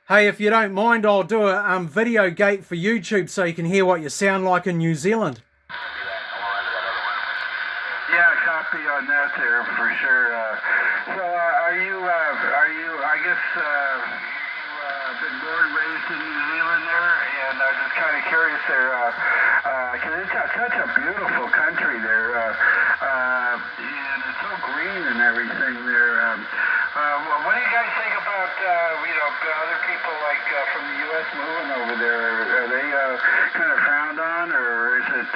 Hey, if you don't mind, I'll do a video gate for YouTube so you can hear what you sound like in New Zealand. Yeah, copy on that there for sure. I guess, you've been born and raised in New Zealand there, and I was just kind of curious there, because it's such a beautiful country there, and it's so green and everything there. What do you guys think about, other people like from the U.S. moving over there? Are they kind of frowned on, or is it,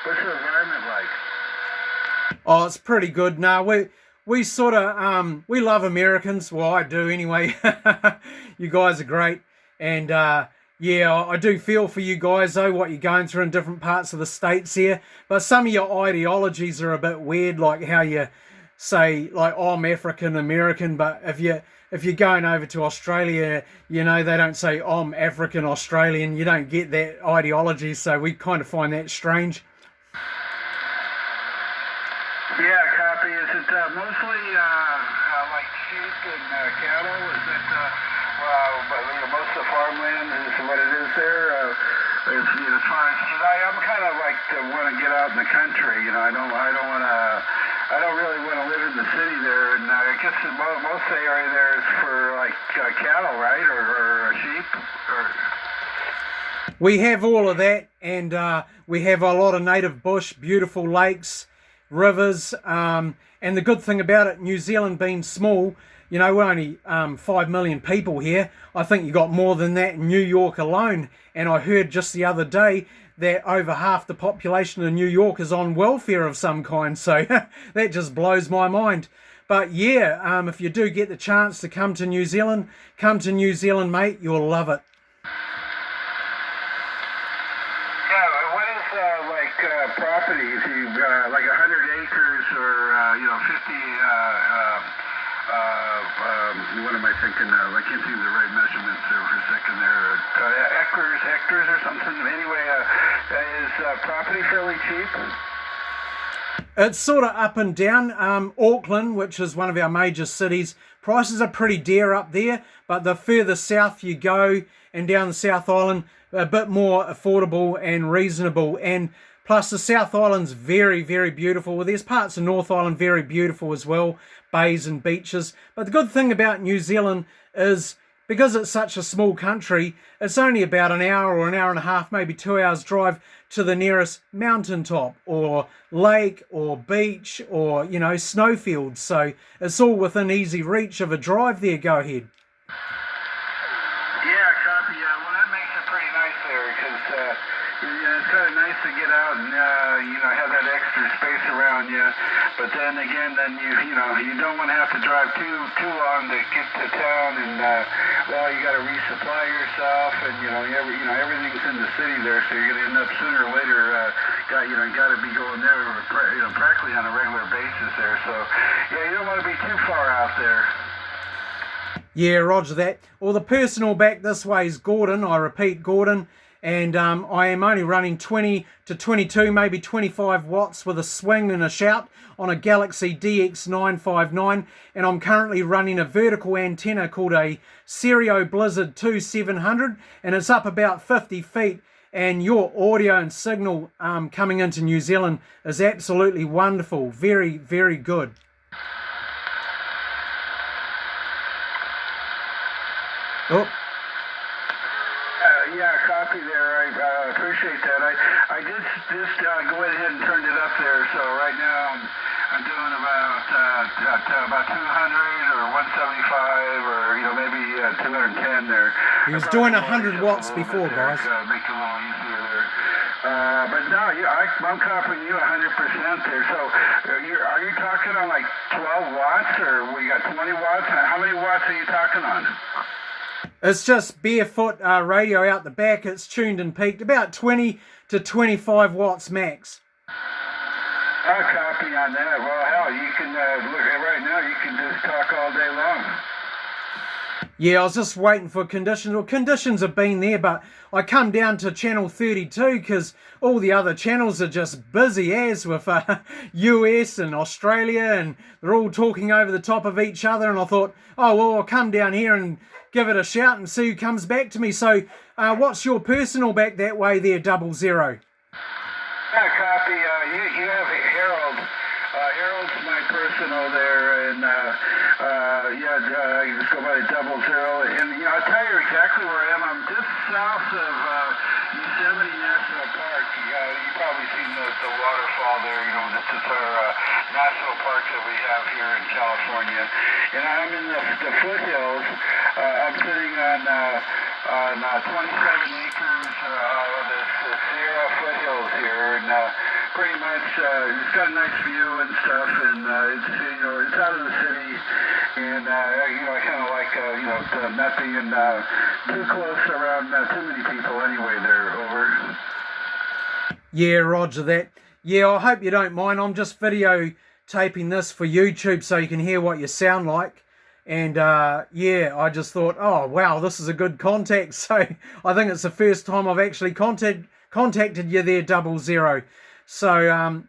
what's the environment like? Oh, it's pretty good. No, we sort of we love Americans. Well, I do anyway. You guys are great, and yeah, I do feel for you guys though what you're going through in different parts of the states here. But some of your ideologies are a bit weird, like how you say like, oh, I'm African American, but if you're going over to Australia, they don't say, oh, I'm African Australian. You don't get that ideology, so we kind of find that strange. Yeah, copy. Is it mostly like sheep and cattle? Is it, most of the farmland is what it is there? As far as, cause I'm kind of like want to get out in the country. I don't really want to live in the city there. And I guess most of the area there is for like cattle, right, or sheep, or. We have all of that, and we have a lot of native bush, beautiful lakes, rivers, and the good thing about it, New Zealand being small, we're only 5 million people here. I think you got more than that in New York alone, and I heard just the other day that over half the population of New York is on welfare of some kind, so that just blows my mind. But yeah, if you do get the chance to come to New Zealand, mate, you'll love it. Property, if you like 100 acres or 50, what am I thinking now? I can't think of the right measurements there for a second there. Hectares or something. Anyway, is property fairly cheap? It's sort of up and down. Auckland, which is one of our major cities, prices are pretty dear up there, but the further south you go and down the South Island, a bit more affordable and reasonable. And plus, the South Island's very, very beautiful. Well, there's parts of North Island very beautiful as well, bays and beaches. But the good thing about New Zealand is, because it's such a small country, it's only about an hour or an hour and a half, maybe 2 hours drive to the nearest mountaintop or lake or beach or, snowfields. So it's all within easy reach of a drive there. Go ahead. Yeah, copy. Well, that makes it pretty nice there because it's kind of nice to get out and have that extra space around you. But then again, you don't want to have to drive too long to get to town, and you got to resupply yourself, and everything's in the city there, so you're going to end up sooner or later. Got to be going there, practically on a regular basis there. So yeah, you don't want to be too far out there. Yeah, roger that. Well, the personal back this way is Gordon. I repeat, Gordon. And I am only running 20 to 22, maybe 25 watts with a swing and a shout on a Galaxy DX959. And I'm currently running a vertical antenna called a Stereo Blizzard 2700. And it's up about 50 feet. And your audio and signal coming into New Zealand is absolutely wonderful. Very, very good. Oh. Yeah, copy there. I appreciate that. I did just go ahead and turn it up there. So right now I'm doing about 200 or 175 or maybe 210 there. He was doing 100 watts before, guys. Make it a little easier there. But no, I'm copying you 100% there. So are you talking on like 12 watts or we got 20 watts? How many watts are you talking on? It's just barefoot radio out the back. It's tuned and peaked about 20 to 25 watts max. I'll copy on that. Well, hell, you can look right now. You can just talk all day long. Yeah, I was just waiting for conditions. Well, conditions have been there, but I come down to channel 32 because all the other channels are just busy as with US and Australia, and they're all talking over the top of each other. And I thought, oh, well, I'll come down here and give it a shout and see who comes back to me. So what's your personal back that way there, 00? Yeah, copy. You have Harold. Harold's my personal there, and you just go by 00. And I'll tell you exactly where I am. I'm just south of Yosemite National Park. You've probably seen the waterfall there. This is our national park that we have here in California. And I'm in the foothills. I'm sitting on 27 acres of the Sierra foothills here, and pretty much it's got a nice view and stuff, and it's out of the city, and I kind of like not being too close around too many people anyway. There, over. Yeah, roger that. Yeah, I hope you don't mind. I'm just videotaping this for YouTube so you can hear what you sound like. And I just thought, oh wow, this is a good contact. So I think it's the first time I've actually contacted you there, 00. So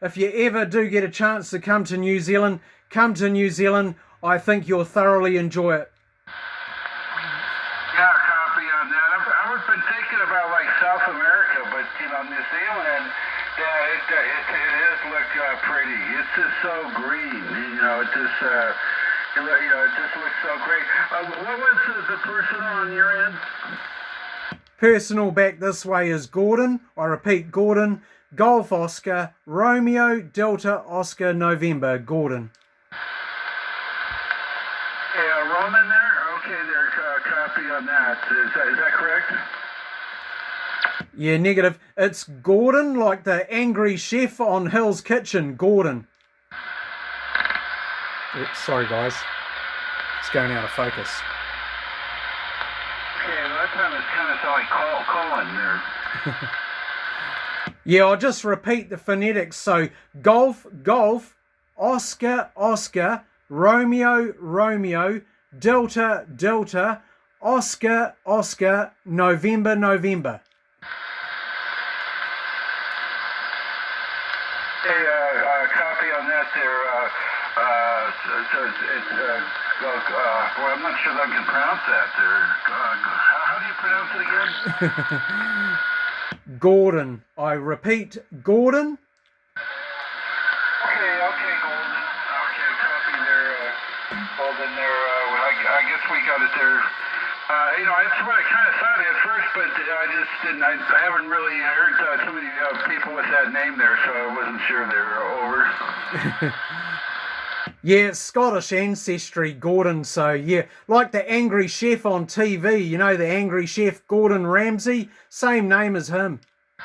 if you ever do get a chance to come to New Zealand, come to New Zealand. I think you'll thoroughly enjoy it. Yeah, copy on that. I've been thinking about like South America, but New Zealand, yeah, it does look pretty. It's just so green. It just looks so great. What was the personal on your end? Personal back this way is Gordon. I repeat, Gordon. Golf Oscar, Romeo, Delta, Oscar, November, Gordon. Yeah, Roman there? Okay, there, copy on that. Is that correct? Yeah, negative. It's Gordon, like the angry chef on Hell's Kitchen, Gordon. Oops, sorry guys. It's going out of focus. Okay, well, that time it's kind of like Colin there. Yeah, I'll just repeat the phonetics. So, golf, golf, Oscar, Oscar, Romeo, Romeo, Delta, Delta, Oscar, Oscar, November, November. Hey, copy on that there. Well, I'm not sure that I can pronounce that there. How do you pronounce it again? Gordon. I repeat, Gordon. Okay, Golden. Okay, copy there, Golden there. I guess we got it there. That's what I kind of thought at first, but I just didn't. I haven't really heard too many people with that name there, so I wasn't sure they were over. Yeah, Scottish ancestry, Gordon. So, yeah, like the angry chef on TV, the angry chef Gordon Ramsay, same name as him. A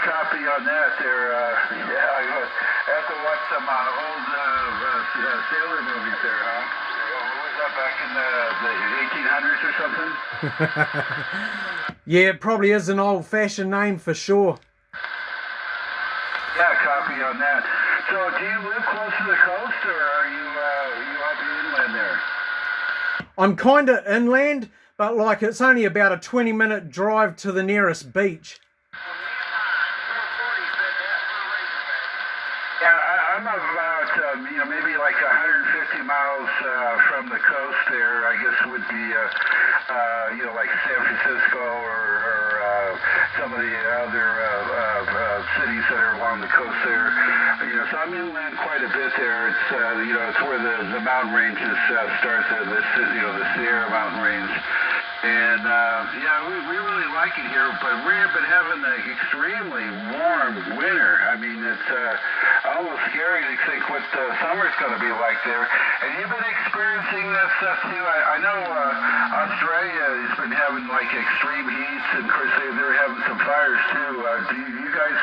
copy on that there. I have to watch some old sailor movies there, huh? What was that, back in the 1800s or something? Yeah, it probably is an old-fashioned name for sure. Yeah, copy on that. So, do you live close to the coast, or are you up inland there? I'm kind of inland, but like it's only about a 20-minute drive to the nearest beach. Yeah, I'm about maybe like 150 miles from the coast there. I guess would be like San Francisco or some of the other cities that are along the coast there. So I'm inland quite a bit there. It's it's where the mountain ranges start. The Sierra Mountain Range. And we really like it here, but we've been having an extremely warm winter. I mean, it's almost scary to think what summer's going to be like there. And you've been experiencing that stuff too. I know Australia has been having like extreme heats, and of course they're having some fires too. Do you guys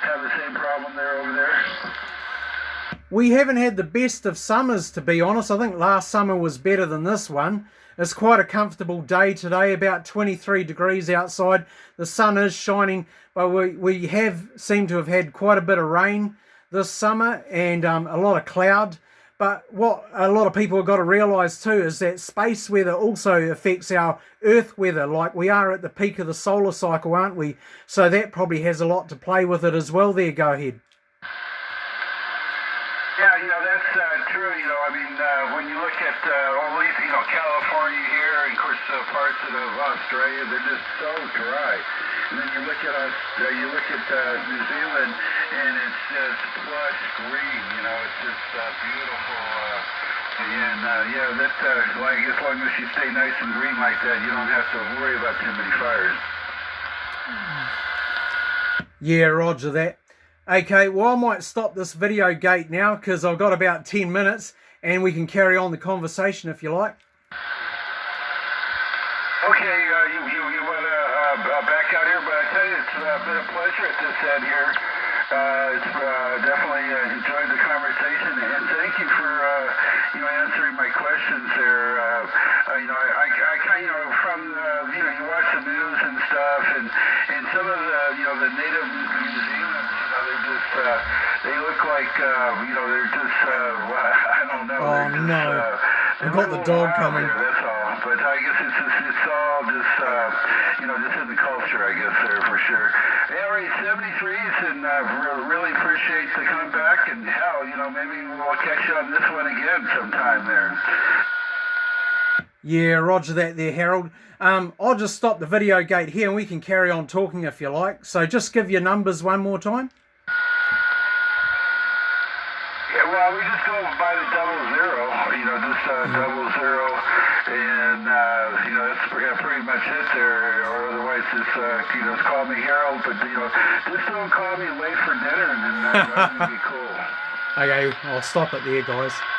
have the same problem there over there? We haven't had the best of summers, to be honest. I think last summer was better than this one. It's quite a comfortable day today, about 23 degrees outside. The sun is shining, but we have seemed to have had quite a bit of rain this summer and a lot of cloud. But what a lot of people have got to realise too is that space weather also affects our Earth weather. Like, we are at the peak of the solar cycle, aren't we? So that probably has a lot to play with it as well there. Go ahead. Yeah, that's true. I mean, when you look at all these, California here, and of course parts of Australia, they're just so dry. And then you look at New Zealand, and it's just plush green. It's just beautiful. That's like, as long as you stay nice and green like that, you don't have to worry about too many fires. Yeah, roger that. Okay, well, I might stop this video gate now because I've got about 10 minutes and we can carry on the conversation if you like. Okay, you want to back out here, but I tell you, it's been a pleasure at this end here. It's definitely enjoyed the conversation, and thank you for answering my questions there. I kind of from you watch the news and stuff, and some of the native New Zealanders, they're just they look like they're just I don't know. Oh no! I've got the dog coming. That's all. But I guess it's all just just in the culture, I guess, there for sure. Area 73s, and really appreciate the comeback, and hell, maybe we'll catch you on this one again sometime there. Yeah, roger that there, Harold. I'll just stop the video gate here and we can carry on talking if you like. So just give your numbers one more time. Yeah, well, we just go by the 00, just 00, and that's pretty much it there. Or otherwise, just call me Harold, but just don't call me late for dinner, and then that would be cool. Okay, I'll stop it there, guys.